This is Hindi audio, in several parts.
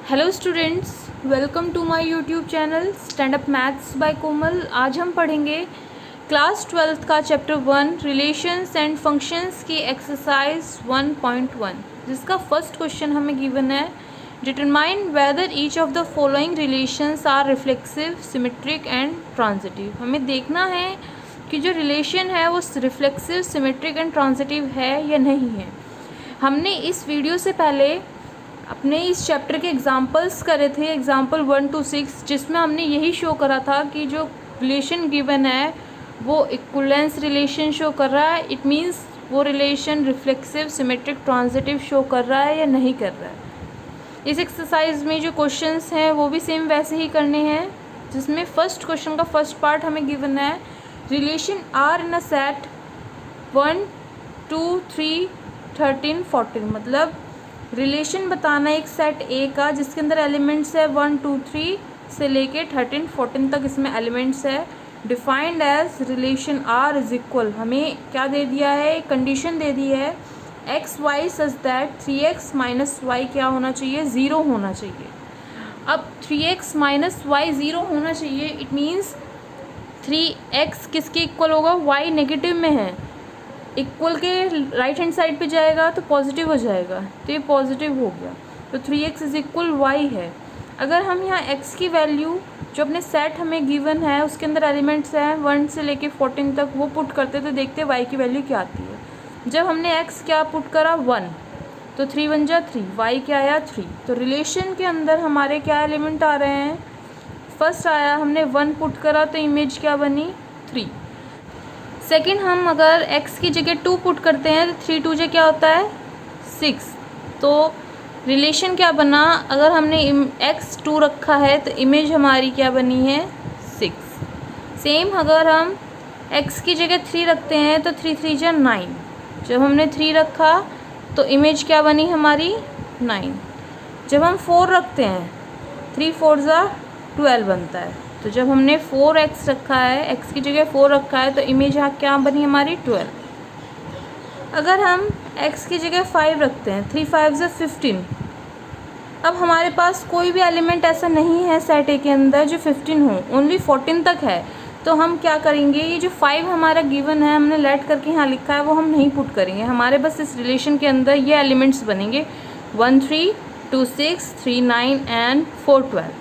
Hello students, welcome to my YouTube channel stand up maths by Komal. आज हम पढ़ेंगे क्लास 12th का चैप्टर 1 रिलेशंस एंड फंक्शंस की एक्सरसाइज 1.1, जिसका फर्स्ट क्वेश्चन हमें गिवन है determine whether each of the following relations are reflexive, symmetric and transitive. हमें देखना है कि जो रिलेशन है वो रिफ्लेक्सिव, सिमेट्रिक एंड ट्रांजिटिव है या नहीं है। हमने इस वीडियो से पहले अपने इस चैप्टर के एग्जाम्पल्स करे थे, एग्जाम्पल 1 to 6, जिसमें हमने यही शो करा था कि जो रिलेशन गिवन है वो इक्विवेलेंस रिलेशन शो कर रहा है। इट मीन्स वो relation reflexive, symmetric, transitive show कर रहा है या नहीं कर रहा है। इस एक्सरसाइज में जो क्वेश्चंस हैं वो भी सेम वैसे ही करने हैं, जिसमें फर्स्ट क्वेश्चन का फर्स्ट पार्ट हमें गिवन है relation are in a set 1, 2, 3, 13, 14। मतलब रिलेशन बताना एक सेट ए का जिसके अंदर एलिमेंट्स है 1, 2, 3 से लेके 13, 14 तक इसमें एलिमेंट्स है। Defined as relation R is equal, हमें क्या दे दिया है, कंडीशन दे दी है x y such that 3x minus y क्या होना चाहिए, 0 होना चाहिए। अब 3x माइनस वाई 0 होना चाहिए, इट मीन्स 3x किसके इक्वल होगा, y नेगेटिव में है, इक्वल के राइट हैंड साइड पे जाएगा तो पॉजिटिव हो जाएगा, तो ये पॉजिटिव हो गया, तो 3x इज इक्वल वाई है। अगर हम यहाँ x की वैल्यू जो अपने सेट हमें गिवन है उसके अंदर एलिमेंट्स हैं 1 से लेके 14 तक, वो पुट करते तो देखते y की वैल्यू क्या आती है। जब हमने x क्या पुट करा 1, तो 3 1 जा 3, y क्या आया 3। तो रिलेशन के अंदर हमारे क्या एलिमेंट आ रहे हैं, फर्स्ट आया हमने 1 पुट करा तो इमेज क्या बनी 3। सेकेंड हम अगर x की जगह 2 पुट करते हैं तो 3 2 जे क्या होता है 6। तो रिलेशन क्या बना, अगर हमने x 2 रखा है तो इमेज हमारी क्या बनी है 6। सेम अगर हम x की जगह 3 रखते हैं तो 3 3 जा 9। जब हमने 3 रखा तो इमेज क्या बनी हमारी 9। जब हम 4 रखते हैं 3 4 जा 12 बनता है। तो जब हमने 4x रखा है, x की जगह 4 रखा है तो इमेज यहाँ क्या बनी हमारी 12। अगर हम x की जगह 5 रखते हैं 3 5 से 15। अब हमारे पास कोई भी एलिमेंट ऐसा नहीं है सेट ए के अंदर जो 15 हो, ओनली 14 तक है। तो हम क्या करेंगे, ये जो 5 हमारा गिवन है हमने लेट करके यहाँ लिखा है वो हम नहीं पुट करेंगे। हमारे बस इस रिलेशन के अंदर ये एलिमेंट्स बनेंगे 1 3, 2 6, 3 9 एंड 4 12।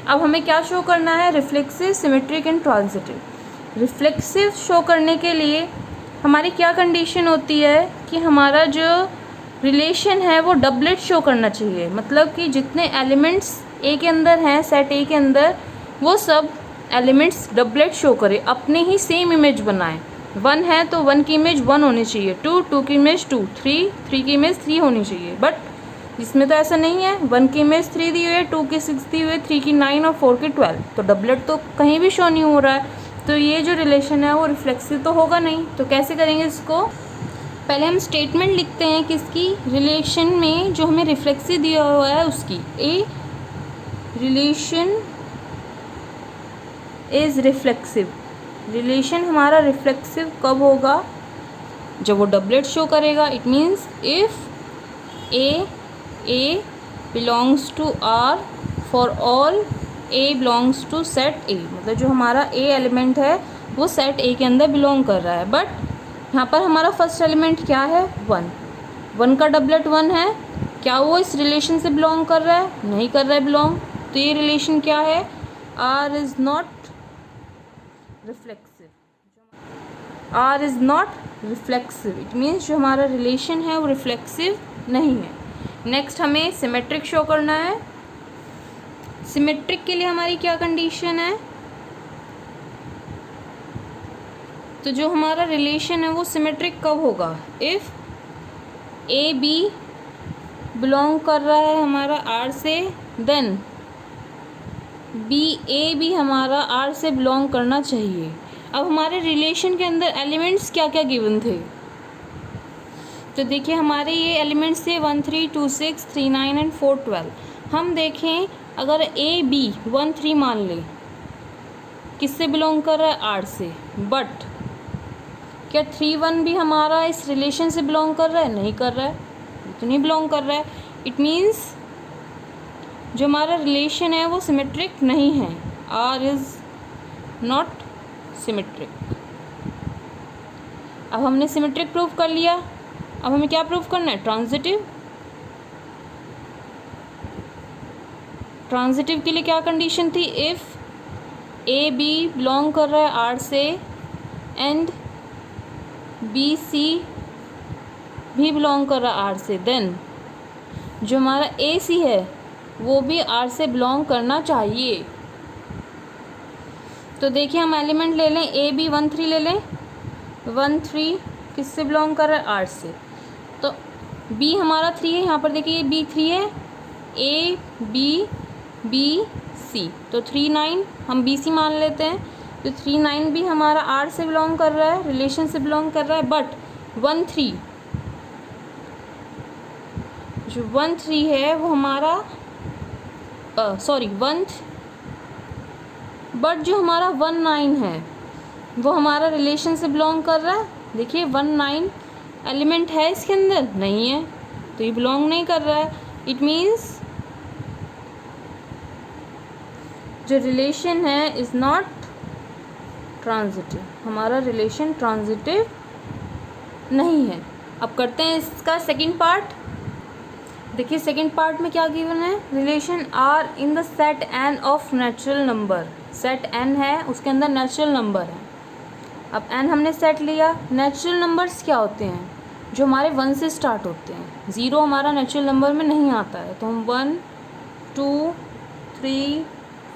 अब हमें क्या शो करना है, reflexive, symmetric and transitive. Reflexive show करने के लिए हमारी क्या कंडीशन होती है कि हमारा जो रिलेशन है वो डबलेट शो करना चाहिए। मतलब कि जितने एलिमेंट्स ए के अंदर हैं सेट ए के अंदर, वो सब एलिमेंट्स डबलेट शो करें, अपने ही सेम इमेज बनाएं। 1 है तो 1 की इमेज 1 होनी चाहिए, 2 2 की इमेज 2, 3 की इमेज 3 होनी चाहिए। बट इसमें तो ऐसा नहीं है, 1 की इमेज 3 दी हुई है, 2 की 6 दी हुई है, 3 की 9 और 4 की 12। तो डबलेट तो कहीं भी शो नहीं हो रहा है, तो ये जो रिलेशन है वो रिफ्लेक्सिव तो होगा नहीं। तो कैसे करेंगे इसको, पहले हम स्टेटमेंट लिखते हैं किसकी, रिलेशन में जो हमें रिफ्लेक्सिव दिया हुआ है उसकी। A relation is reflexive, relation हमारा रिफ्लेक्सिव कब होगा, जब वो डबलेट शो करेगा। It means if A belongs to R for all a belongs to set A. मतलब जो हमारा ए एलिमेंट है वो सेट ए के अंदर बिलोंग कर रहा है। बट यहाँ पर हमारा फर्स्ट एलिमेंट क्या है 1 का डबलेट 1 है, क्या वो इस रिलेशन से बिलोंग कर रहा है, नहीं कर रहा है बिलोंग। तो ये रिलेशन क्या है, R is not reflexive, R is not reflexive. It means जो हमारा रिलेशन है वो रिफ्लेक्सिव नहीं है। नेक्स्ट हमें सिमेट्रिक शो करना है। सिमेट्रिक के लिए हमारी क्या कंडीशन है, तो जो हमारा रिलेशन है वो सिमेट्रिक कब होगा, इफ़ ए बी बिलोंग कर रहा है हमारा आर से, देन ए बी हमारा आर से बिलोंग करना चाहिए। अब हमारे रिलेशन के अंदर एलिमेंट्स क्या क्या गिवन थे, तो देखिए हमारे ये एलिमेंट्स थे 1 3, 2 6, 3 9 एंड 4 12। हम देखें अगर ए बी 1 3 मान ले, किससे बिलोंग कर रहा है, आर से। बट क्या 3 1 भी हमारा इस रिलेशन से बिलोंग कर रहा है, नहीं कर रहा है, तो नहीं बिलोंग कर रहा है। इट मीन्स जो हमारा रिलेशन है वो सिमेट्रिक नहीं है, आर इज़ नॉट सिमेट्रिक। अब हमने सिमेट्रिक प्रूव कर लिया, अब हमें क्या प्रूव करना है, ट्रांजिटिव। ट्रांजिटिव के लिए क्या कंडीशन थी, इफ़ ए बी बिलोंग कर रहा है आर से एंड बी सी भी बिलोंग कर रहा है आर से, देन जो हमारा ए सी है वो भी आर से बिलोंग करना चाहिए। तो देखिए हम एलिमेंट ले लें, ए बी 1 3 ले लें, 1 3 किससे बिलोंग कर रहा है, आर से। तो बी हमारा 3 है, यहाँ पर देखिए बी 3 है, ए बी बी सी, तो 3 9 हम बी सी मान लेते हैं। तो 3 9 भी हमारा आर से बिलोंग कर रहा है, रिलेशन से बिलोंग कर रहा है, बट 1 3 जो 1 3 है वो हमारा बट जो हमारा 1 9 है वो हमारा रिलेशन से बिलोंग कर रहा है। देखिए 1 9 एलिमेंट है इसके अंदर, नहीं है, तो ये बिलोंग नहीं कर रहा है। इट मीन्स जो रिलेशन है इज़ नॉट ट्रांजिटिव, हमारा रिलेशन ट्रांजिटिव नहीं है। अब करते हैं इसका सेकंड पार्ट। देखिए सेकंड पार्ट में क्या गिवन है, relation are in the set N of natural number. Set N है, उसके अंदर नेचुरल नंबर है। अब एन हमने सेट लिया, नेचुरल नंबर्स क्या होते हैं, जो हमारे 1 से स्टार्ट होते हैं। 0 हमारा नेचुरल नंबर में नहीं आता है, तो हम 1 2 3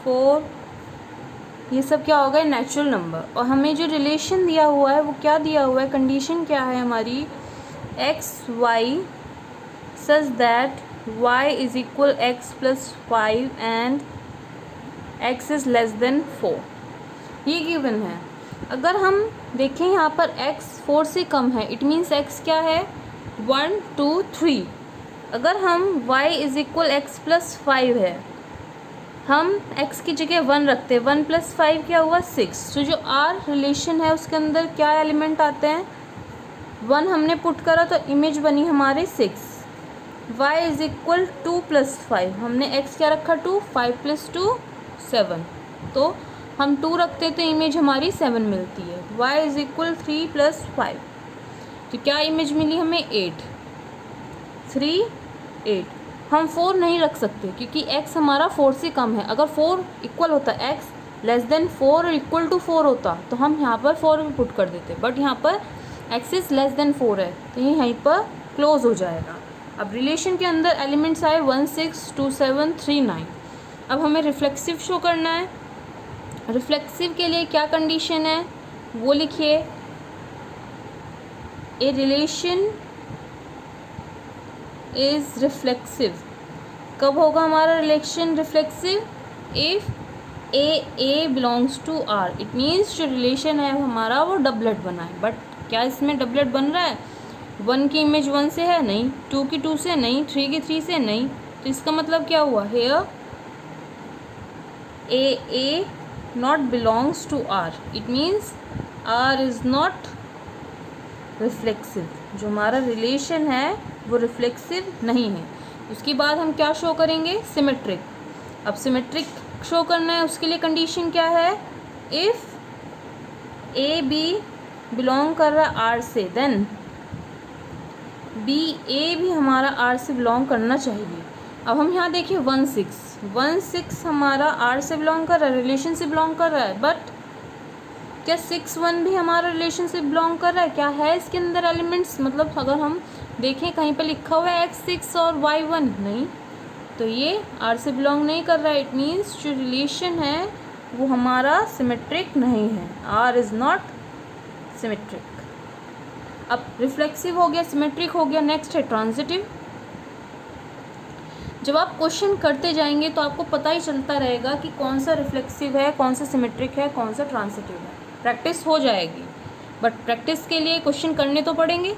4 ये सब क्या होगा, नेचुरल नंबर। और हमें जो रिलेशन दिया हुआ है वो क्या दिया हुआ है, कंडीशन क्या है हमारी, x y such that y is equal x plus 5 and x is less than 4, ये गिवन है। अगर हम देखें यहाँ पर x 4 से कम है, इट मीन्स x क्या है, 1 2 3। अगर हम y is equal x plus 5 है, हम x की जगह 1 रखते हैं, 1 प्लस 5 क्या हुआ, 6। तो जो r रिलेशन है उसके अंदर क्या एलिमेंट आते हैं, 1 हमने पुट करा तो इमेज बनी हमारे 6। y इज इक्वल 2 प्लस 5, हमने x क्या रखा 2, 5 प्लस 2 7, तो हम 2 रखते तो इमेज हमारी 7 मिलती है। y इज इक्वल 3 प्लस 5, तो क्या इमेज मिली हमें 8, 3 8। हम 4 नहीं रख सकते क्योंकि x हमारा 4 से कम है। अगर 4 इक्वल होता, x लेस देन 4 और इक्वल टू 4 होता तो हम यहाँ पर 4 भी पुट कर देते, बट यहाँ पर x इज़ लेस देन 4 है, तो ये यहीं पर क्लोज हो जाएगा। अब रिलेशन के अंदर एलिमेंट्स आए 1 6 2 7 3 9। अब हमें रिफ्लेक्सिव शो करना है। रिफ्लेक्सिव के लिए क्या कंडीशन है वो लिखिए, ए रिलेशन इज रिफ्लेक्सिव। कब होगा हमारा relation reflexive, if A belongs to R. It means जो रिलेशन है हमारा वो डबलेट बना है, बट क्या इसमें डबलेट बन रहा है, 1 की इमेज 1 से है नहीं, 2 की 2 से नहीं, 3 की 3 से नहीं, तो इसका मतलब क्या हुआ, here a not belongs to R. It means R is not reflexive, जो हमारा रिलेशन है वो रिफ्लेक्सिव नहीं है। उसके बाद हम क्या शो करेंगे, सिमेट्रिक। अब सिमेट्रिक शो करना है, उसके लिए कंडीशन क्या है, इफ़ ए बी बिलोंग कर रहा है आर से, देन बी ए भी हमारा आर से बिलोंग करना चाहिए। अब हम यहाँ देखिए 1 6 हमारा आर से बिलोंग कर रहा है, रिलेशन से बिलोंग कर रहा है, बट क्या 6 1 भी हमारा रिलेशन से बिलोंग कर रहा है, क्या है इसके अंदर एलिमेंट्स, मतलब अगर हम देखें कहीं पे लिखा हुआ है x 6 और y 1, नहीं, तो ये आर से बिलोंग नहीं कर रहा है। इट मीन्स जो रिलेशन है वो हमारा सिमेट्रिक नहीं है, आर इज़ नॉट सिमेट्रिक। अब रिफ्लेक्सिव हो गया, सिमेट्रिक हो गया, नेक्स्ट है ट्रांजिटिव। जब आप क्वेश्चन करते जाएंगे तो आपको पता ही चलता रहेगा कि कौन सा रिफ्लेक्सिव है, कौन सा सिमेट्रिक है, कौन सा ट्रांजिटिव है, प्रैक्टिस हो जाएगी। बट प्रैक्टिस के लिए क्वेश्चन करने तो पड़ेंगे।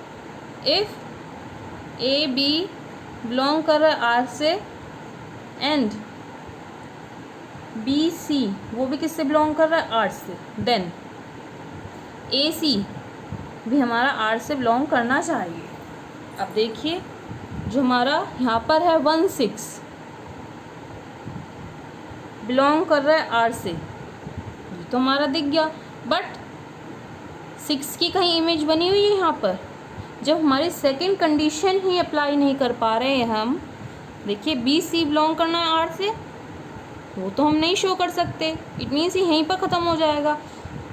इफ़ ए बी बिलोंग कर रहा है आर से एंड बी सी वो भी किससे बिलोंग कर रहा है, आर से, देन ए सी भी हमारा आर से बिलोंग करना चाहिए। अब देखिए जो हमारा यहाँ पर है 1 6, बिलोंग कर रहा है आर से, ये तो हमारा दिख गया। बट 6 की कहीं इमेज बनी हुई है यहाँ पर? जब हमारी सेकंड कंडीशन ही अप्लाई नहीं कर पा रहे हैं हम, देखिए बी सी बिलोंग करना है आर से, वो तो हम नहीं शो कर सकते, इट मीन्स यहीं पर ख़त्म हो जाएगा।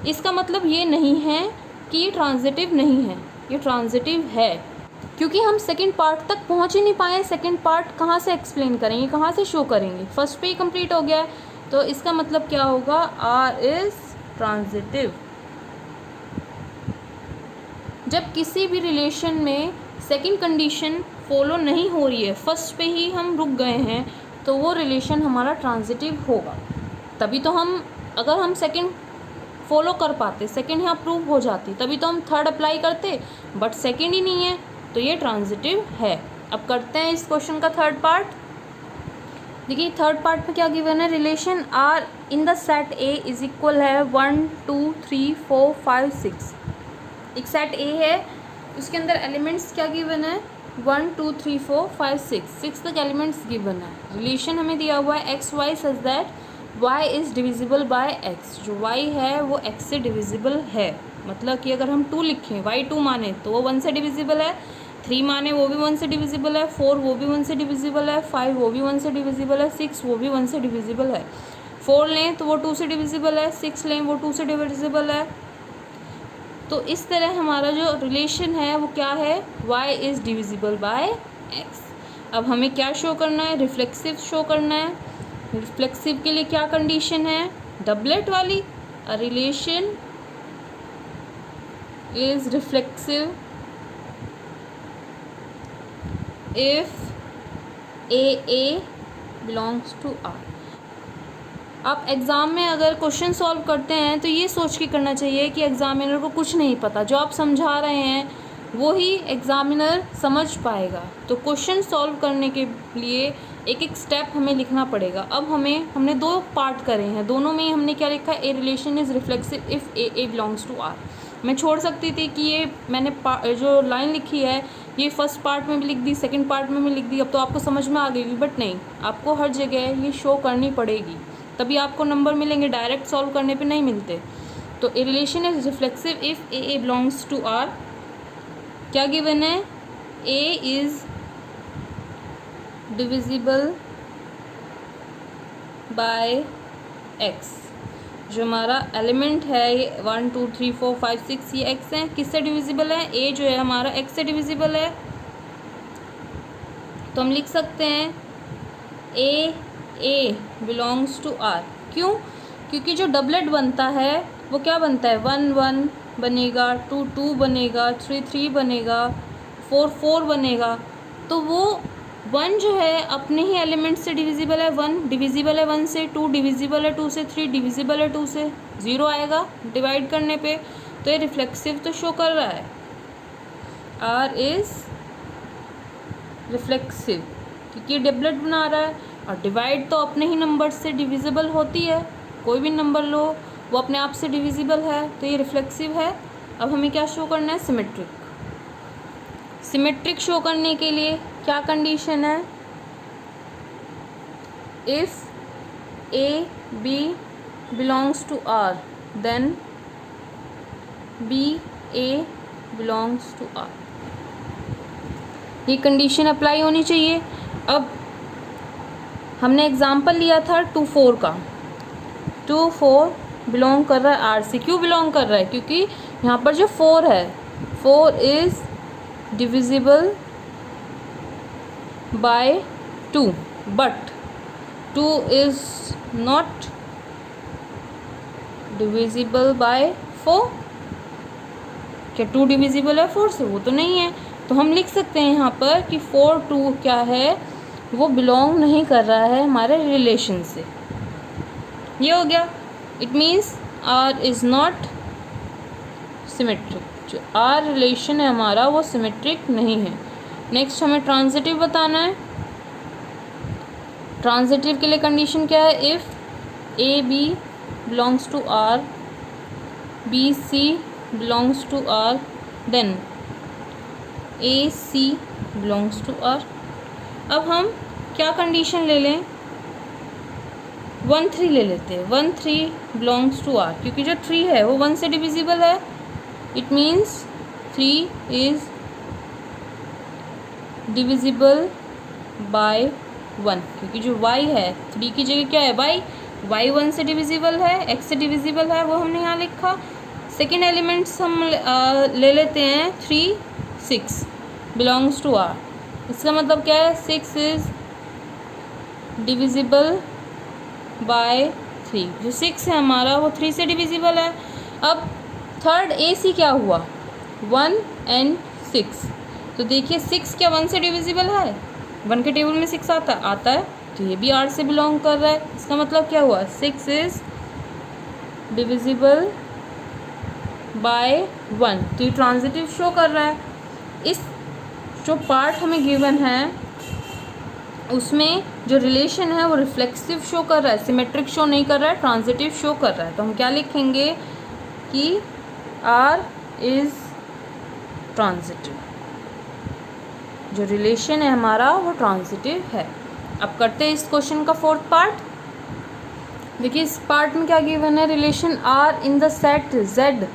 इसका मतलब ये नहीं है कि ये ट्रांजिटिव नहीं है, ये ट्रांजिटिव है, क्योंकि हम सेकंड पार्ट तक पहुंच ही नहीं पाए। सेकंड पार्ट कहाँ से एक्सप्लेन करेंगे, कहाँ से शो करेंगे? फर्स्ट पे ही कंप्लीट हो गया है, तो इसका मतलब क्या होगा? R is transitive. जब किसी भी रिलेशन में सेकंड कंडीशन फॉलो नहीं हो रही है, फर्स्ट पे ही हम रुक गए हैं, तो वो रिलेशन हमारा ट्रांजिटिव होगा। तभी तो हम, अगर हम सेकंड फॉलो कर पाते, सेकंड यहाँ प्रूव हो जाती, तभी तो हम थर्ड अप्लाई करते, बट सेकंड ही नहीं है, तो ये ट्रांजिटिव है। अब करते हैं इस क्वेश्चन का थर्ड पार्ट। देखिए थर्ड पार्ट में क्या गिवन है? Relation are in the set A is equal है 1 2 3 4 5 6। एक सेट ए है, उसके अंदर एलिमेंट्स क्या गिवन है? 1 2 3 4 5 6 तक एलिमेंट्स गिवन है। रिलेशन हमें दिया हुआ है x y such that y is divisible by x। जो y है वो x से डिविजिबल है, मतलब कि अगर हम 2 लिखें, y 2 माने तो वो 1 से डिविजिबल है, 3 माने वो भी 1 से डिविजिबल है, 4 वो भी 1 से डिविजिबल है, 5 वो भी 1 से डिविजिबल है, 6 वो भी 1 से डिविजिबल है। 4 लें तो वो 2 से डिविजिबल है, 6 लें वो 2 से डिविजिबल है। तो इस तरह हमारा जो रिलेशन है वो क्या है? y is divisible by x। अब हमें क्या शो करना है? रिफ्लेक्सिव शो करना है। रिफ्लेक्सिव के लिए क्या कंडीशन है? डबलेट वाली। A relation is reflexive if A belongs to R. आप एग्ज़ाम में अगर क्वेश्चन सॉल्व करते हैं तो ये सोच के करना चाहिए कि एग्ज़ामिनर को कुछ नहीं पता, जो आप समझा रहे हैं वो ही एग्ज़ामिनर समझ पाएगा। तो क्वेश्चन सॉल्व करने के लिए एक एक स्टेप हमें लिखना पड़ेगा। अब हमने 2 पार्ट करे हैं, दोनों में हमने क्या लिखा है? A relation is reflexive if A belongs to R. मैं छोड़ सकती थी कि ये मैंने जो लाइन लिखी है ये फर्स्ट पार्ट में भी लिख दी, सेकंड पार्ट में भी लिख दी, अब तो आपको समझ में आ गई, बट नहीं, आपको हर जगह ये शो करनी पड़ेगी, तभी आपको नंबर मिलेंगे, डायरेक्ट सॉल्व करने पे नहीं मिलते। तो a relation is reflexive if A belongs to R. क्या गिवन है? A is divisible by X. जो हमारा एलिमेंट है ये 1 2 3 4 5 6 ये एक्स है। किससे डिविजिबल है? ए जो है हमारा एक्स से डिविजिबल है, तो हम लिख सकते हैं ए बिलोंग्स टू आर। क्यों? क्योंकि जो डबलेट बनता है वो क्या बनता है? 1 1 बनेगा, 2 2 बनेगा, 3 3 बनेगा, 4 4 बनेगा। तो वो 1 जो है अपने ही एलिमेंट से डिविजिबल है, 1 डिविजिबल है 1 से, 2 डिविजिबल है 2 से, 3 डिविजिबल है 2 से, 0 आएगा डिवाइड करने पे। तो ये रिफ्लेक्सिव तो शो कर रहा है, आर इज़ रिफ्लेक्सिव, क्योंकि डबलेट बना रहा है और डिवाइड तो अपने ही नंबर से डिविजिबल होती है, कोई भी नंबर लो वो अपने आप से डिविजिबल है, तो ये रिफ्लेक्सिव है। अब हमें क्या शो करना है? सिमेट्रिक। सिमेट्रिक शो करने के लिए क्या कंडीशन है? If a B belongs to R then b a belongs to R, ये कंडीशन अप्लाई होनी चाहिए। अब हमने एग्जाम्पल लिया था 2 4 का, 2 4 बिलोंग कर रहा है आर से। क्यों बिलोंग कर रहा है? क्योंकि यहाँ पर जो 4 है, 4 is divisible bye 2, but 2 is not divisible by 4। क्या 2 डिविजिबल है 4 से? वो तो नहीं है। तो हम लिख सकते हैं यहाँ पर कि 4 2 क्या है? वो बिलोंग नहीं कर रहा है हमारे रिलेशन से। ये हो गया। It means R is not symmetric. जो आर रिलेशन है हमारा वो सिमेट्रिक नहीं है। नेक्स्ट हमें ट्रांजिटिव बताना है। ट्रांजिटिव के लिए कंडीशन क्या है? If a B belongs to R, B C belongs to R, then A C belongs to R. अब हम क्या कंडीशन ले लें? 1 3 ले लेते हैं, 1 3 बिलोंग्स टू आर, क्योंकि जो 3 है वो 1 से डिविजिबल है। It means 3 is divisible by 1, क्योंकि जो y है 3 की जगह क्या है y 1 से डिविजिबल है, x से डिविजिबल है, वो हमने यहाँ लिखा। सेकेंड एलिमेंट्स हम ले लेते हैं 3 6 बिलोंग्स टू आर। इसका मतलब क्या है, 6 इज डिविजिबल बाय 3। जो 6 है हमारा वो 3 से डिविजिबल है। अब थर्ड ए सी क्या हुआ, 1 एंड 6। तो देखिए 6 क्या 1 से डिविजिबल है, 1 के टेबल में 6 आता है, तो ये भी आर से बिलोंग कर रहा है। इसका मतलब क्या हुआ, 6 इज डिविजिबल बाय 1। तो ये ट्रांजिटिव शो कर रहा है। इस जो पार्ट हमें गिवन है उसमें जो रिलेशन है वो रिफ्लेक्सिव शो कर रहा है, सिमेट्रिक शो नहीं कर रहा है, ट्रांजिटिव शो कर रहा है। तो हम क्या लिखेंगे कि आर इज ट्रांजिटिव, जो रिलेशन है हमारा वो ट्रांजिटिव है। अब करते हैं इस क्वेश्चन का फोर्थ पार्ट। देखिए इस पार्ट में क्या गिवन है, relation are in the set Z.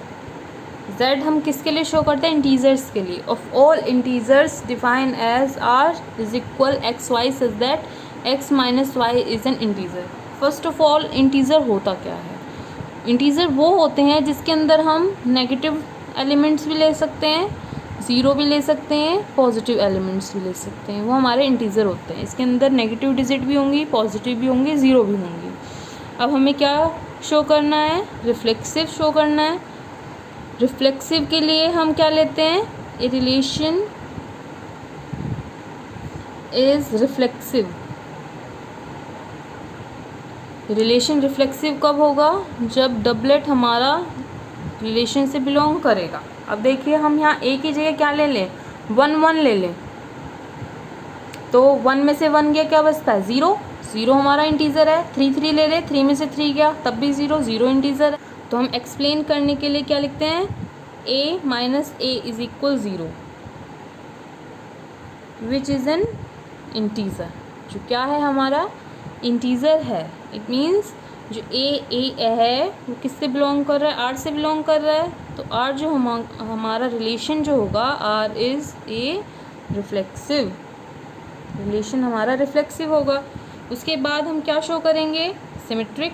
Z हम किसके लिए शो करते हैं, इंटीजर्स के लिए। Of all integers define as R is equal x y such that x minus y is an integer. First of all integer होता क्या है, इंटीजर वो होते हैं जिसके अंदर हम नेगेटिव एलिमेंट्स भी ले सकते हैं, ज़ीरो भी ले सकते हैं, पॉजिटिव एलिमेंट्स भी ले सकते हैं, वो हमारे इंटीजर होते हैं। इसके अंदर नेगेटिव डिजिट भी होंगी, पॉजिटिव भी होंगे, ज़ीरो भी होंगी। अब हमें क्या शो करना है, रिफ्लेक्सिव शो करना है। रिफ्लेक्सिव के लिए हम क्या लेते हैं, a relation is reflexive. Relation reflexive कब होगा, जब डबलेट हमारा रिलेशन से बिलोंग करेगा। अब देखिए हम यहाँ ए की जगह क्या ले लें, 1 1 ले लें, तो 1 में से 1 गया, क्या बचता है 0। 0 हमारा इंटीजर है। 3 3 ले लें, 3 में से 3 गया तब भी 0, 0 इंटीजर है। तो हम एक्सप्लेन करने के लिए क्या लिखते हैं, a minus A is equal 0 which is an integer, जो क्या है हमारा इंटीजर है। इट मीन्स जो ए है वो किससे बिलोंग कर रहा है, आर से बिलोंग कर रहा है। तो आर जो हमारा रिलेशन जो होगा, R is a reflexive, relation हमारा रिफ्लेक्सिव होगा। उसके बाद हम क्या शो करेंगे, सिमेट्रिक।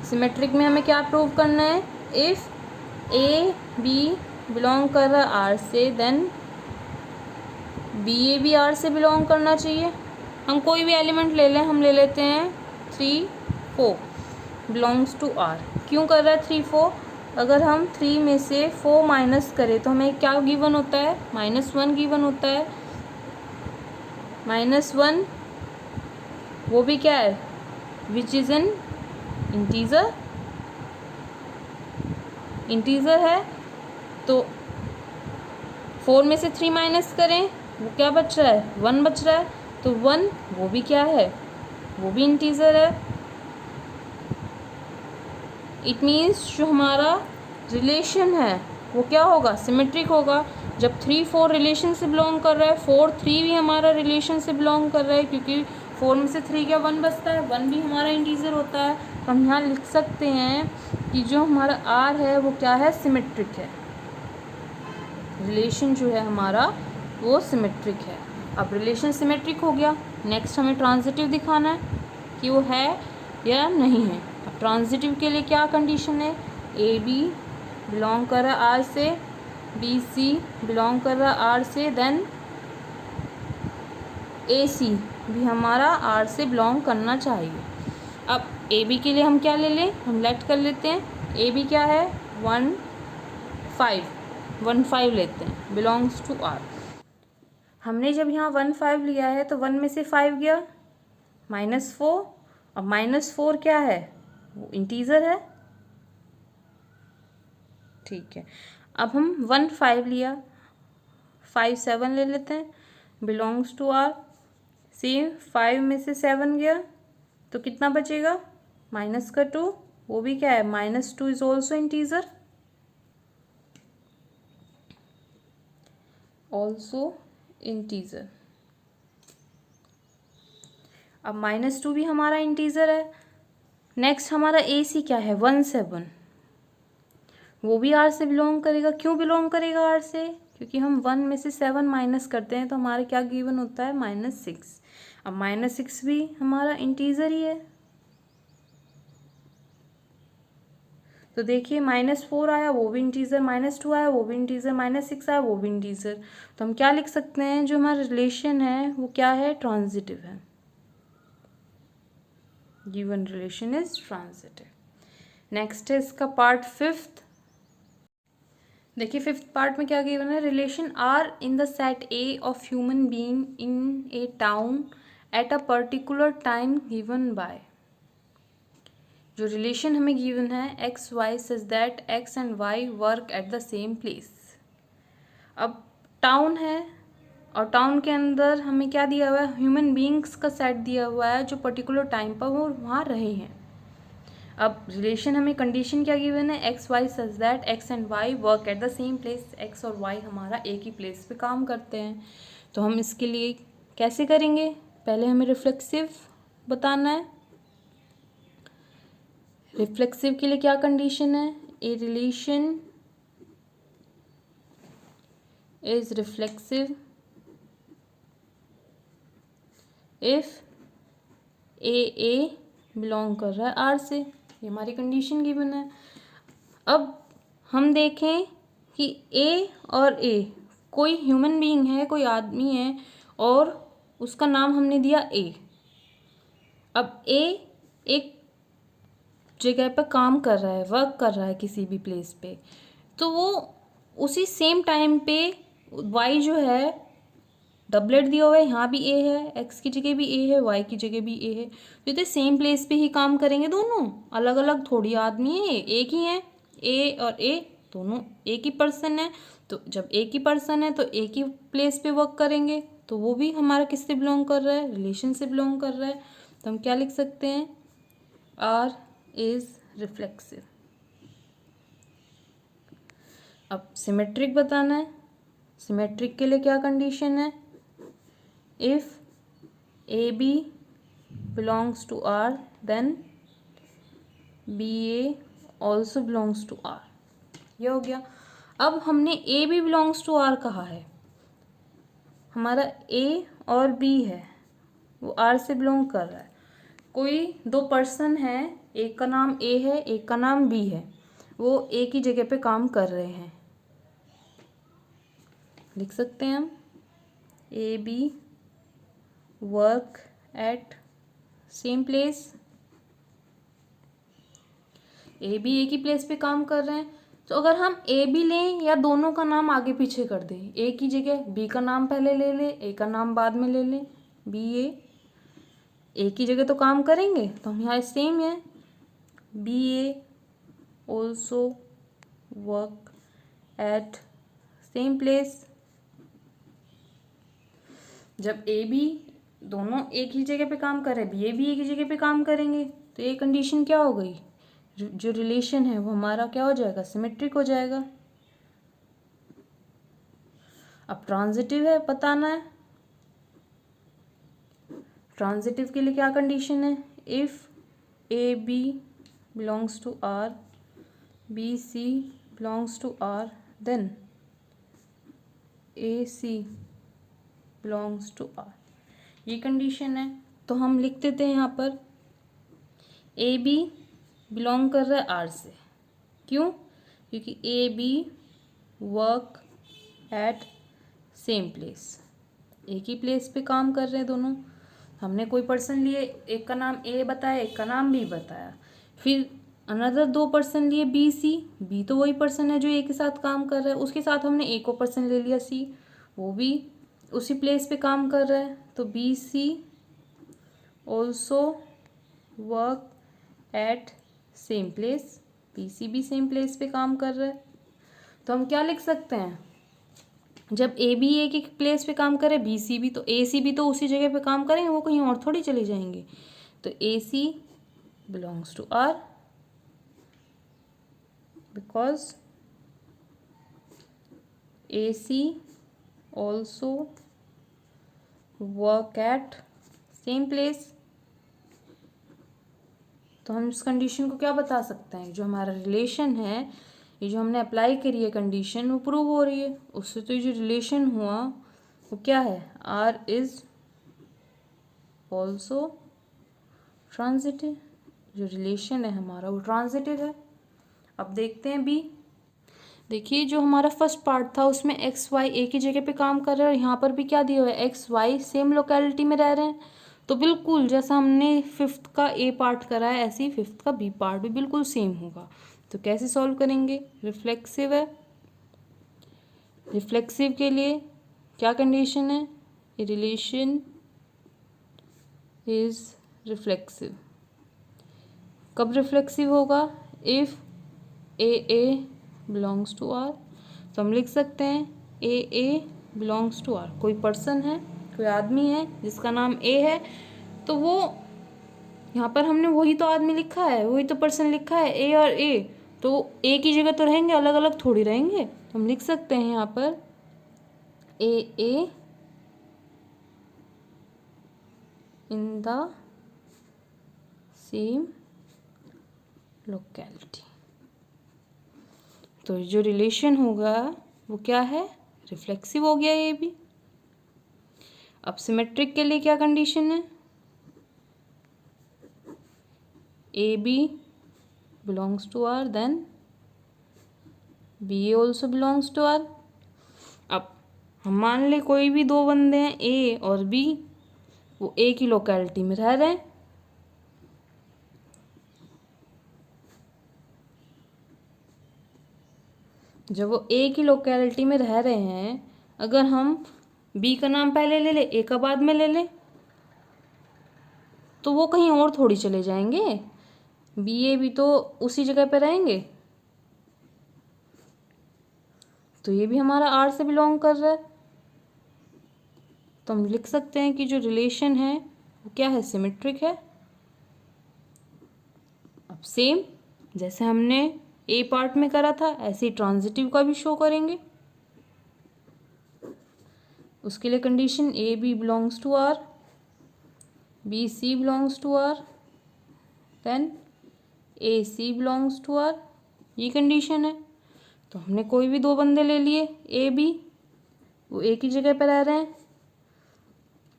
सिमेट्रिक में हमें क्या प्रूव करना है, इफ़ ए बी बिलोंग कर रहा है आर से, देन बी ए भी आर से बिलोंग करना चाहिए। हम कोई भी एलिमेंट ले लें, हम ले लेते हैं 3 4 बिलोंग्स टू आर। क्यों कर रहा है 3 4, अगर हम 3 में से 4 माइनस करें तो हमें क्या गिवन होता है, -1 गिवन होता है। -1 वो भी क्या है, which is an integer, integer है। तो 4 में से 3 माइनस करें, वो क्या बच रहा है, 1 बच रहा है। तो 1 वो भी क्या है, वो भी इंटीजर है। इट मीन्स जो हमारा रिलेशन है वो क्या होगा, सिमेट्रिक होगा। जब 3 4 रिलेशन से बिलोंग कर रहा है, 4 3 भी हमारा रिलेशन से बिलोंग कर रहा है, क्योंकि 4 में से 3 क्या 1 बचता है, 1 भी हमारा इंटीजर होता है। तो हम यहाँ लिख सकते हैं कि जो हमारा आर है वो क्या है, सिमेट्रिक है। रिलेशन जो है हमारा वो सिमेट्रिक है। अब रिलेशन सिमेट्रिक हो गया, नेक्स्ट हमें ट्रांजिटिव दिखाना है कि वो है या नहीं है। अब ट्रांजिटिव के लिए क्या कंडीशन है, ए बी बिलोंग कर रहा है आर से, बी सी बिलोंग कर रहा है आर से, देन ए सी भी हमारा आर से बिलोंग करना चाहिए। अब ए बी के लिए हम क्या ले लें, हम लेट कर लेते हैं। ए बी क्या है, 1 5 लेते हैं, बिलोंग्स टू आर। हमने जब यहाँ 1 5 लिया है तो 1 में से 5 गया, -4। अब -4 क्या है, वो इंटीजर है, ठीक है। अब हम 1 5 लिया, 5 7 ले लेते हैं, बिलोंग्स टू आर। सेम 5 में से 7 गया तो कितना बचेगा, -2, वो भी क्या है, -2 is also integer, also integer. अब -2 भी हमारा इंटीजर है। नेक्स्ट हमारा AC क्या है, 17, वो भी R से बिलोंग करेगा। क्यों बिलोंग करेगा R से, क्योंकि हम 1 में से 7 माइनस करते हैं तो हमारे क्या गिवन होता है, -6। अब -6 भी हमारा इंटीजर ही है। तो देखिए -4 आया वो भी इंटीजर, -2 आया वो भी इंटीजर, -6 आया वो भी इंटीजर। तो हम क्या लिख सकते हैं, जो हमारा रिलेशन है वो क्या है, ट्रांजिटिव है। Given relation is transitive. Next है इसका पार्ट 5th। देखिए 5th पार्ट में क्या गिवन है, relation are in the set A of human being in a town at a particular time given by. जो रिलेशन हमें गिवन है x y such that x and y work at the same place. अब टाउन है और टाउन के अंदर हमें क्या दिया हुआ है, ह्यूमन बीइंग्स का सेट दिया हुआ है जो पर्टिकुलर टाइम पर वो वहाँ रहे हैं। अब रिलेशन हमें कंडीशन क्या गिवन है, x y such that x and y work at the same place. X और वाई हमारा एक ही प्लेस पे काम करते हैं। तो हम इसके लिए कैसे करेंगे, पहले हमें रिफ्लेक्सिव बताना है। रिफ्लेक्सिव के लिए क्या कंडीशन है, a relation is reflexive if A belong कर रहा है आर से। ये हमारी कंडीशन गिवन है। अब हम देखें कि ए और ए कोई ह्यूमन बीइंग है, कोई आदमी है और उसका नाम हमने दिया ए। अब ए एक जगह पर काम कर रहा है, वर्क कर रहा है किसी भी प्लेस पे, तो वो उसी सेम टाइम पे वाई जो है, डबलेट दिया हुआ है, यहाँ भी ए है, एक्स की जगह भी ए है, वाई की जगह भी ए है, तो ये सेम प्लेस पे ही काम करेंगे। दोनों अलग अलग थोड़ी आदमी है, एक ही है। ए और ए दोनों एक ही पर्सन है, तो जब एक ही पर्सन है तो एक ही प्लेस पे वर्क करेंगे। तो वो भी हमारा किससे बिलोंग कर रहा है, रिलेशन से बिलोंग कर रहा है। तो हम क्या लिख सकते हैं, आर इज रिफ्लेक्सिव। अब सिमेट्रिक बताना है। सिमेट्रिक के लिए क्या कंडीशन है, if a B belongs to R then b a also belongs to R. ये हो गया। अब हमने a B belongs to R कहा है, हमारा ए और बी है वो आर से बिलोंग कर रहा है। कोई दो पर्सन है, एक का नाम ए है एक का नाम बी है, वो एक ही जगह पे काम कर रहे हैं। लिख सकते हैं हम, a b work at same place. A b एक ही प्लेस पे काम कर रहे हैं, तो अगर हम ए बी लें या दोनों का नाम आगे पीछे कर दें, ए की जगह बी का नाम पहले ले लें, ए का नाम बाद में ले लें, बी ए एक ही जगह तो काम करेंगे, तो हम यहाँ सेम है, b a also work at same place. जब ए बी दोनों एक ही जगह पे काम कर रहे हैं, बी ए भी एक ही जगह पे काम करेंगे, तो ये कंडीशन क्या हो गई, जो रिलेशन है वो हमारा क्या हो जाएगा, सिमेट्रिक हो जाएगा। अब ट्रांजिटिव है बताना है। ट्रांजिटिव के लिए क्या कंडीशन है, if a B belongs to R, B C belongs to R, then A C belongs to R. ये कंडीशन है। तो हम लिख देते हैं यहाँ पर, ए बी बिलोंग कर रहा है आर से। क्यों, क्योंकि a b work at same place, एक ही प्लेस पे काम कर रहे हैं दोनों। हमने कोई पर्सन लिए, एक का नाम ए बताया एक का नाम बी बताया, फिर अनदर दो पर्सन लिए बी सी। बी तो वही पर्सन है जो ए के साथ काम कर रहा है, उसके साथ हमने एक और पर्सन ले लिया सी, वो भी उसी प्लेस पे काम कर रहा है। तो b c also work at same place, b c भी सेम प्लेस पे काम कर रहा है। तो हम क्या लिख सकते हैं, जब ए बी एक एक प्लेस पे काम करे, बी सी भी, तो ए सी भी तो उसी जगह पे काम करेंगे, वो कहीं और थोड़ी चले जाएंगे। तो A C belongs to R because A C also work at same place. तो हम इस कंडीशन को क्या बता सकते हैं, जो हमारा रिलेशन है, ये जो हमने अप्लाई करी है कंडीशन, वो प्रूव हो रही है उससे। तो ये जो रिलेशन हुआ वो क्या है, आर इज ऑल्सो ट्रांजिटिव। जो रिलेशन है हमारा वो ट्रांजिटिव है। अब देखते हैं बी। देखिए जो हमारा फर्स्ट पार्ट था उसमें एक्स वाई एक ही जगह पे काम कर रहे हैं और यहाँ पर भी क्या दिया हुआ है, एक्स वाई सेम लोकेलिटी में रह रहे हैं। तो बिल्कुल जैसा हमने फिफ्थ का ए पार्ट करा है ऐसे ही फिफ्थ का बी पार्ट भी बिल्कुल सेम होगा। तो कैसे सॉल्व करेंगे, रिफ्लेक्सिव है। रिफ्लेक्सिव के लिए क्या कंडीशन है, ए रिलेशन इज रिफ्लेक्सिव। कब रिफ्लेक्सिव होगा, if A belongs to R. तो हम लिख सकते हैं ए बिलोंग्स टू आर। कोई पर्सन है, कोई आदमी है जिसका नाम ए है, तो वो यहाँ पर हमने वही तो आदमी लिखा है, वही तो पर्सन लिखा है, ए और ए। तो ए की जगह तो रहेंगे, अलग अलग थोड़ी रहेंगे। तो हम लिख सकते हैं यहाँ पर ए इन द सेम लोकेलिटी। तो जो रिलेशन होगा वो क्या है, रिफ्लेक्सिव हो गया ये भी। अब सिमेट्रिक के लिए क्या कंडीशन है, a B belongs to R, then b a also belongs to R. अब हम मान ले कोई भी दो बंदे हैं ए और बी, वो ए की लोकेलिटी में रह रहे हैं। जब वो ए की लोकेलिटी में रह रहे हैं, अगर हम बी का नाम पहले ले ले ए का बाद में ले ले, तो वो कहीं और थोड़ी चले जाएंगे, बी ए भी तो उसी जगह पे रहेंगे। तो ये भी हमारा आर से बिलोंग कर रहा है। तो हम लिख सकते हैं कि जो रिलेशन है वो क्या है, सिमेट्रिक है। अब सेम जैसे हमने ए पार्ट में करा था ऐसे ही ट्रांजिटिव का भी शो करेंगे। उसके लिए condition A B belongs to R, B C belongs to R, then A C belongs to R, ये कंडीशन है। तो हमने कोई भी दो बंदे ले लिए ए बी, वो एक ही जगह पर रह रहे हैं,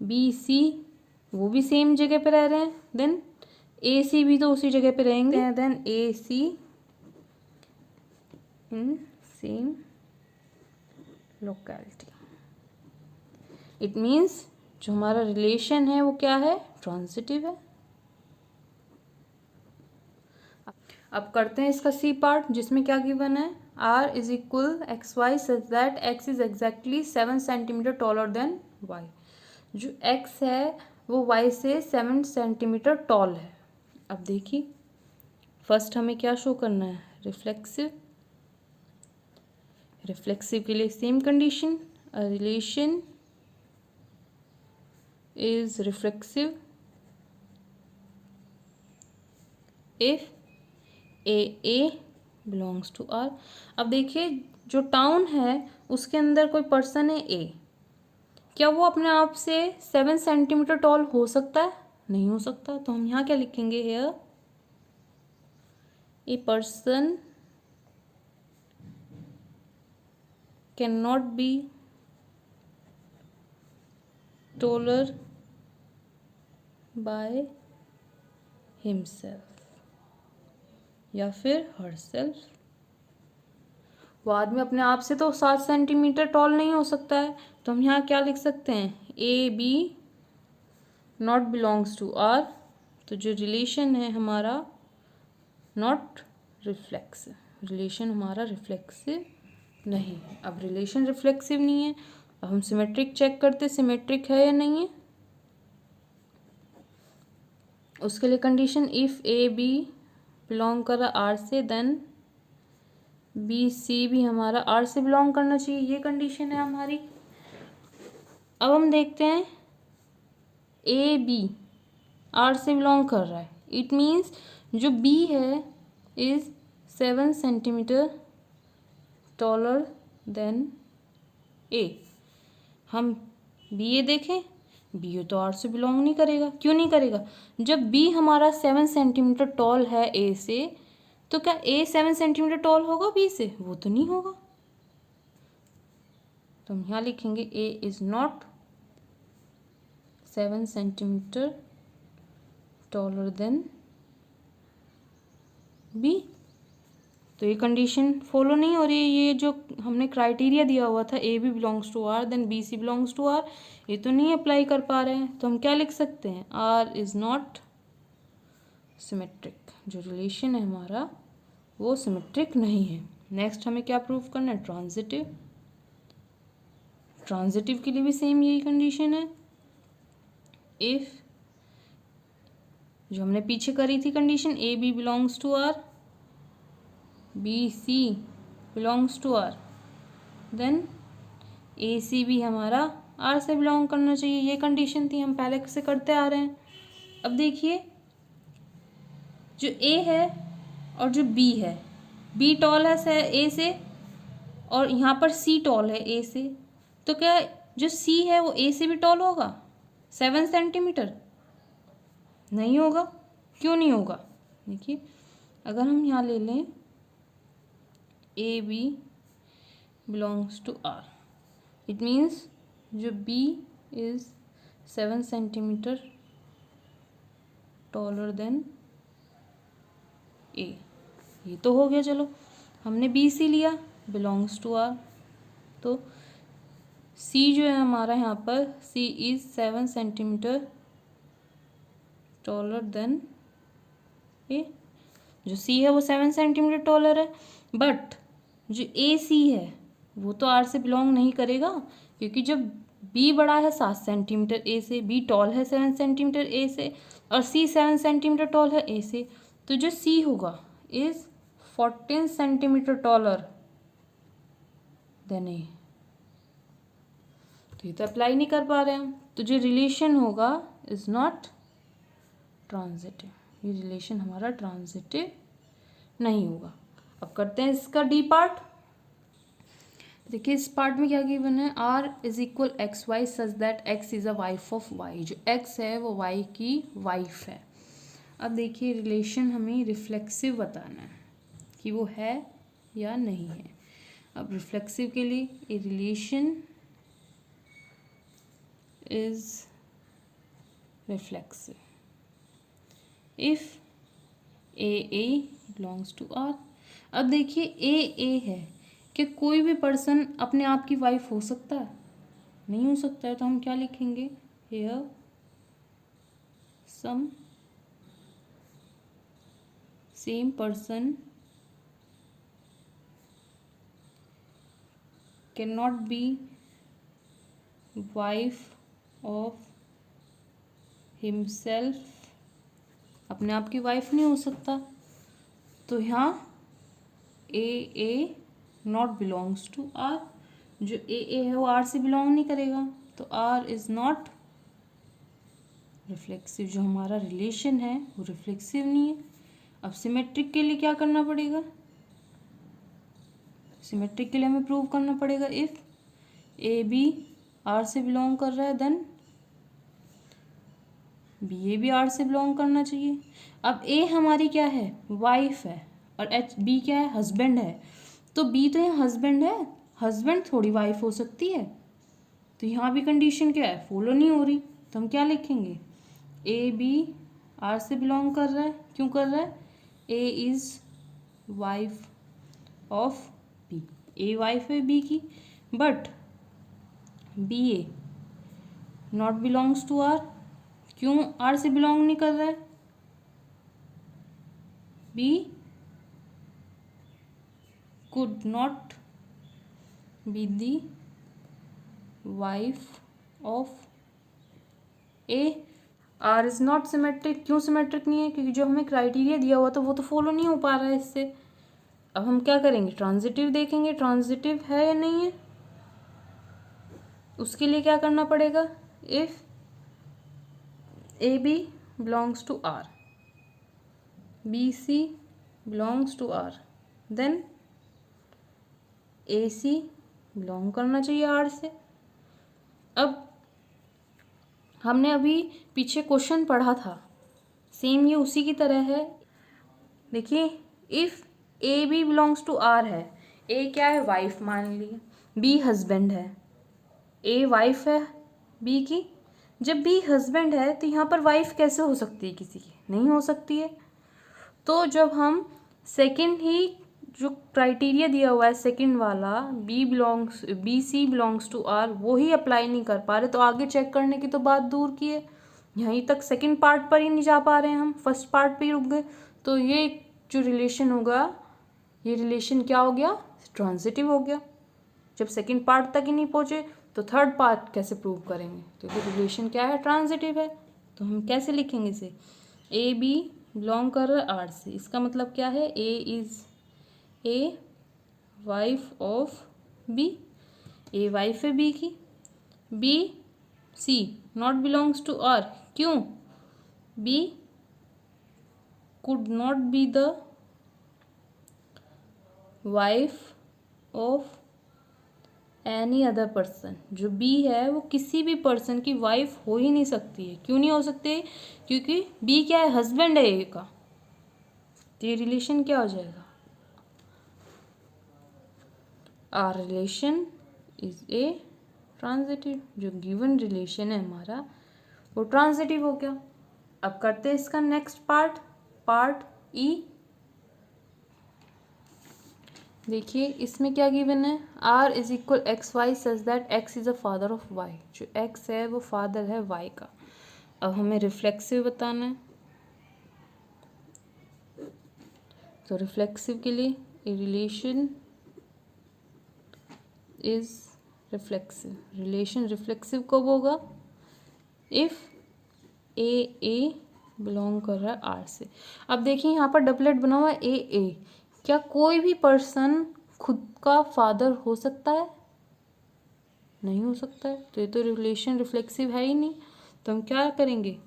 बी सी वो भी सेम जगह पे रह रहे हैं, देन ए सी भी तो उसी जगह पे रहेंगे, then A c in same locality. It means जो हमारा रिलेशन है वो क्या है, ट्रांजिटिव है। अब करते हैं इसका सी पार्ट, जिसमें क्या गिवन है, R is equal x y such that x is exactly 7 centimetre taller than y. जो x है वो y से 7 सेंटीमीटर टॉल है। अब देखिए फर्स्ट हमें क्या शो करना है, रिफ्लेक्सिव। रिफ्लेक्सिव के लिए same condition, a relation is reflexive if A belongs to R. अब देखिए जो टाउन है उसके अंदर कोई पर्सन है ए, क्या वो अपने आप से 7 सेंटीमीटर टॉल हो सकता है, नहीं हो सकता। तो हम यहाँ क्या लिखेंगे, here a person can not B taller by himself या फिर हरसेल्फ। वो आदमी अपने आप से तो 7 सेंटीमीटर टॉल नहीं हो सकता है। तो हम यहाँ क्या लिख सकते हैं, ए b not belongs to R. तो जो रिलेशन है हमारा नॉट रिफ्लेक्सिव, रिलेशन हमारा रिफ्लेक्सिव नहीं है। अब रिलेशन रिफ्लेक्सिव नहीं है, अब हम सिमेट्रिक चेक करते सिमेट्रिक है या नहीं है। उसके लिए condition if a b belong कर रहा आर से, देन बी सी भी हमारा आर से बिलोंग करना चाहिए, ये कंडीशन है हमारी। अब हम देखते हैं ए बी आर से बिलोंग कर रहा है, इट मीन्स जो बी है इज 7 सेंटीमीटर टॉलर देन ए। हम बी ए देखें, बी हो तो आर से बिलोंग नहीं करेगा। क्यों नहीं करेगा? जब बी हमारा 7 सेंटीमीटर टॉल है ए से, तो क्या ए 7 सेंटीमीटर टॉल होगा बी से? वो तो नहीं होगा। तो हम यहाँ लिखेंगे A is not 7 centimetre taller than B. तो ये कंडीशन फॉलो नहीं हो रही है। ये जो हमने क्राइटेरिया दिया हुआ था a B belongs to R then b C belongs to R, ये तो नहीं अप्लाई कर पा रहे हैं। तो हम क्या लिख सकते हैं? R is not symmetric. जो रिलेशन है हमारा वो सिमेट्रिक नहीं है। नेक्स्ट हमें क्या प्रूव करना है? ट्रांजिटिव। ट्रांजिटिव के लिए भी सेम यही कंडीशन है। इफ जो हमने पीछे करी थी condition, A B belongs to R, B C belongs to R, then A C भी हमारा आर से बिलोंग करना चाहिए। ये कंडीशन थी, हम पहले से करते आ रहे हैं। अब देखिए जो ए है और जो बी है, बी टॉल है ए से और यहाँ पर सी टॉल है ए से, तो क्या जो सी है वो ए से भी टॉल होगा 7 सेंटीमीटर? नहीं होगा। क्यों नहीं होगा? देखिए अगर हम यहाँ ले लें A B belongs to R, it means जो B is 7 centimetre taller than A. ये तो हो गया। चलो हमने बी सी लिया, बिलोंग्स टू आर, तो सी जो है हमारा यहाँ पर, सी इज 7 सेंटीमीटर टॉलर देन ए। जो सी है वो 7 सेंटीमीटर टॉलर है, बट जो ए सी है वो तो आर से बिलोंग नहीं करेगा, क्योंकि जब बी बड़ा है 7 सेंटीमीटर ए से, बी टॉल है 7 सेंटीमीटर ए से, और सी 7 सेंटीमीटर टॉल है ए से, तो जो सी होगा इज 14 सेंटीमीटर टॉलर देन ए। तो ये तो अप्लाई नहीं कर पा रहे हैं हम। तो जो रिलेशन होगा इज नॉट ट्रांजिटिव। ये रिलेशन हमारा ट्रांजिटिव नहीं होगा। अब करते हैं इसका डी पार्ट। देखिए इस पार्ट में क्या गिवन है? R is equal x y such that x is a wife of y. जो एक्स है वो वाई की वाइफ है। अब देखिए रिलेशन हमें रिफ्लेक्सिव बताना है कि वो है या नहीं है। अब रिफ्लेक्सिव के लिए a relation is reflexive if A belongs to R. अब देखिए ए है कि कोई भी पर्सन अपने आप की वाइफ हो सकता है? नहीं हो सकता है। तो हम क्या लिखेंगे? Here some same person can not be wife of himself. अपने आप की वाइफ नहीं हो सकता। तो यहाँ a not belongs to R. जो ए है वो आर से बिलोंग नहीं करेगा, तो आर इज नॉट रिफ्लेक्सिव। जो हमारा रिलेशन है वो रिफ्लेक्सिव नहीं है। अब सिमेट्रिक के लिए क्या करना पड़ेगा? सिमेट्रिक के लिए हमें प्रूव करना पड़ेगा इफ ए बी आर से बिलोंग कर रहा है देन बी ए भी आर से बिलोंग करना चाहिए। अब ए हमारी क्या है? वाइफ है, और एच बी क्या है? हस्बैंड है। तो बी तो यहाँ हस्बैंड है, हस्बैंड थोड़ी वाइफ हो सकती है। तो यहाँ भी कंडीशन क्या है? फॉलो नहीं हो रही। तो हम क्या लिखेंगे? ए बी आर से बिलोंग कर रहा है। क्यों कर रहा है? A is wife of B. A wife है बी की, but B A not belongs to R. क्यों आर से बिलोंग नहीं कर रहा है? B could not be the wife of A। R is not symmetric। क्यों सिमेट्रिक नहीं है? क्योंकि जो हमें क्राइटेरिया दिया हुआ था वो तो फॉलो नहीं हो पा रहा है इससे। अब हम क्या करेंगे? ट्रांजिटिव देखेंगे, ट्रांजिटिव है या नहीं है। उसके लिए क्या करना पड़ेगा? If a B belongs to R, B C belongs to R, then A c belong करना चाहिए आर से। अब हमने अभी पीछे क्वेश्चन पढ़ा था, सेम ये उसी की तरह है। देखिए, if a B belongs to R है, ए क्या है, वाइफ मान ली, बी हस्बैंड है, ए वाइफ है बी की। जब बी हस्बैंड है तो यहाँ पर वाइफ कैसे हो सकती है किसी की, नहीं हो सकती है। तो जब हम सेकंड ही जो क्राइटेरिया दिया हुआ है सेकंड वाला, b C belongs to R, वो ही अप्लाई नहीं कर पा रहे, तो आगे चेक करने की तो बात दूर की है, यहीं तक सेकंड पार्ट पर ही नहीं जा पा रहे हैं, हम फर्स्ट पार्ट पे ही रुक गए। तो ये जो रिलेशन होगा, ये रिलेशन क्या हो गया, ट्रांजिटिव हो गया। जब सेकंड पार्ट तक ही नहीं पहुंचे तो थर्ड पार्ट कैसे प्रूव करेंगे, तो ये रिलेशन क्या है, ट्रांजिटिव है। तो हम कैसे लिखेंगे इसे, ए बी बिलोंग कर रहा है आर से, इसका मतलब क्या है, A is a wife of B, A wife है बी की। B C not belongs to R, क्यों, B could not be the wife of any other person. जो बी है वो किसी भी पर्सन की वाइफ हो ही नहीं सकती है। क्यों नहीं हो सकती, क्योंकि बी क्या है, हस्बैंड है ए का। तो ये रिलेशन क्या हो जाएगा, R relation is a transitive. जो गिवन रिलेशन है हमारा वो ट्रांजिटिव हो गया। अब करते हैं इसका नेक्स्ट पार्ट ई। देखिए इसमें क्या गिवन है, R is equal x y such that x is a father of y. जो एक्स है वो फादर है वाई का। अब हमें रिफ्लेक्सिव बताना है, तो रिफ्लेक्सिव के लिए a relation is reflexive. Relation reflexive कब होगा, इफ ए बिलोंग कर रहा है आर से। अब देखिए यहाँ पर डबलेट बना हुआ है ए। क्या कोई भी पर्सन खुद का फादर हो सकता है, नहीं हो सकता है। तो ये तो रिलेशन रिफ्लेक्सिव है ही नहीं। तो हम क्या करेंगे,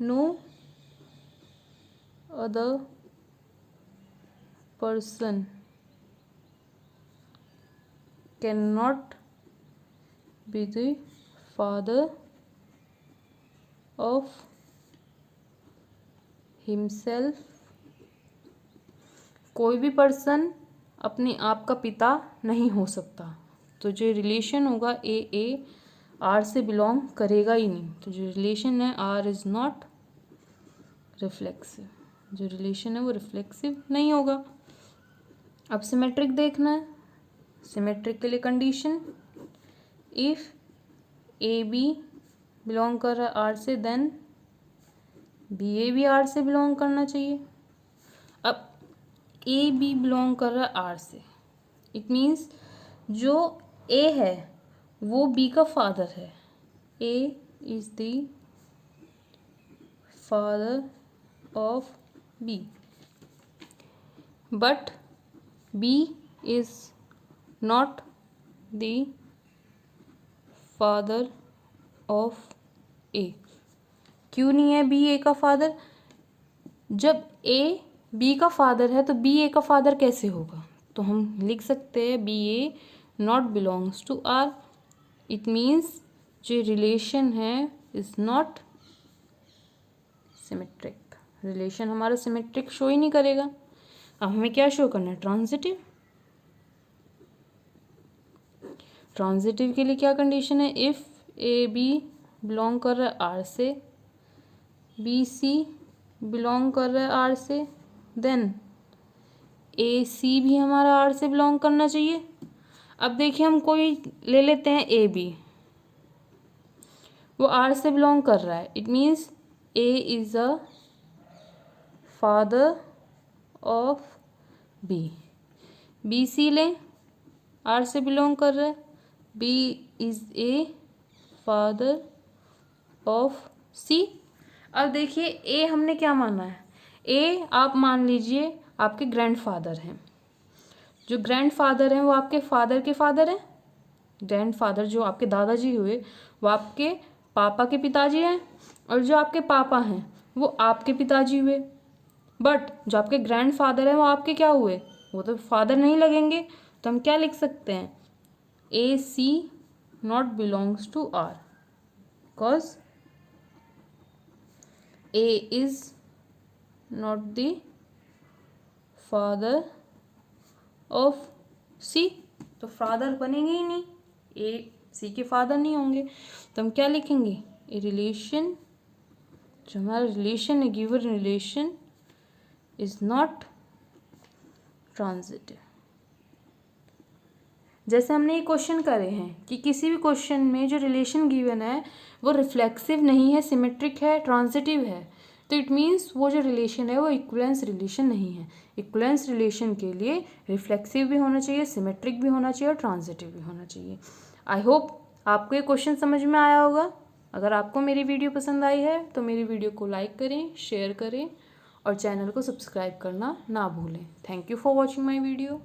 no other person can not be the father of himself. कोई भी पर्सन अपने आप का पिता नहीं हो सकता। तो जो रिलेशन होगा ए आर से बिलोंग करेगा ही नहीं। तो जो रिलेशन है आर इज नॉट रिफ्लेक्सिव। जो रिलेशन है वो रिफ्लेक्सिव नहीं होगा। अब सिमेट्रिक देखना है। सिमेट्रिक के लिए condition, if a b belong कर रहा है आर से, देन बी ए भी आर से बिलोंग करना चाहिए। अब ए बी बिलोंग कर रहा है आर से, इट मीन्स जो ए है वो बी का फादर है। A is the father of B, but B is not the father of A. क्यों नहीं है बी ए का फादर, जब ए बी का फादर है तो बी ए का फादर कैसे होगा। तो हम लिख सकते हैं b A not belongs to R. It means जो रिलेशन है इज नॉट सिमेट्रिक। रिलेशन हमारा सिमेट्रिक शो ही नहीं करेगा। अब हमें क्या शो करना है, ट्रांजिटिव। ट्रांजिटिव के लिए क्या कंडीशन है, इफ ए बी बिलोंग कर रहा है आर से, बी सी बिलोंग कर रहा है आर से, देन ए सी भी हमारा आर से बिलोंग करना चाहिए। अब देखिए हम कोई ले लेते हैं ए बी, वो आर से बिलोंग कर रहा है। It means A is a father of B. B C लें, आर से बिलोंग कर रहा है, B is a father of C. अब देखिए ए हमने क्या माना है, ए आप मान लीजिए आपके ग्रैंडफादर हैं। जो ग्रैंडफादर हैं वो आपके फादर के फादर हैं। ग्रैंडफादर जो आपके दादाजी हुए वो आपके पापा के पिताजी हैं, और जो आपके पापा हैं वो आपके पिताजी हुए। बट जो आपके ग्रैंडफादर हैं वो आपके क्या हुए, वो तो फादर नहीं लगेंगे। तो हम क्या लिख सकते हैं, ए सी not belongs to R, because A is not the father of C, तो फादर बनेंगे ही नहीं, ए सी के फादर नहीं होंगे, तो हम क्या लिखेंगे, ए रिलेशन, जो हमारा रिलेशन है, given relation is not transitive. जैसे हमने ये क्वेश्चन करे हैं कि किसी भी क्वेश्चन में जो रिलेशन गिवन है वो रिफ्लेक्सिव नहीं है, सिमेट्रिक है, ट्रांजिटिव है, तो इट मीन्स वो जो रिलेशन है वो इक्विवेलेंस रिलेशन नहीं है। इक्विवेलेंस रिलेशन के लिए रिफ्लेक्सिव भी होना चाहिए, सिमेट्रिक भी होना चाहिए और ट्रांजिटिव भी होना चाहिए। आई होप आपको ये क्वेश्चन समझ में आया होगा। अगर आपको मेरी वीडियो पसंद आई है तो मेरी वीडियो को लाइक करें, शेयर करें और चैनल को सब्सक्राइब करना ना भूलें। Thank you for watching my video.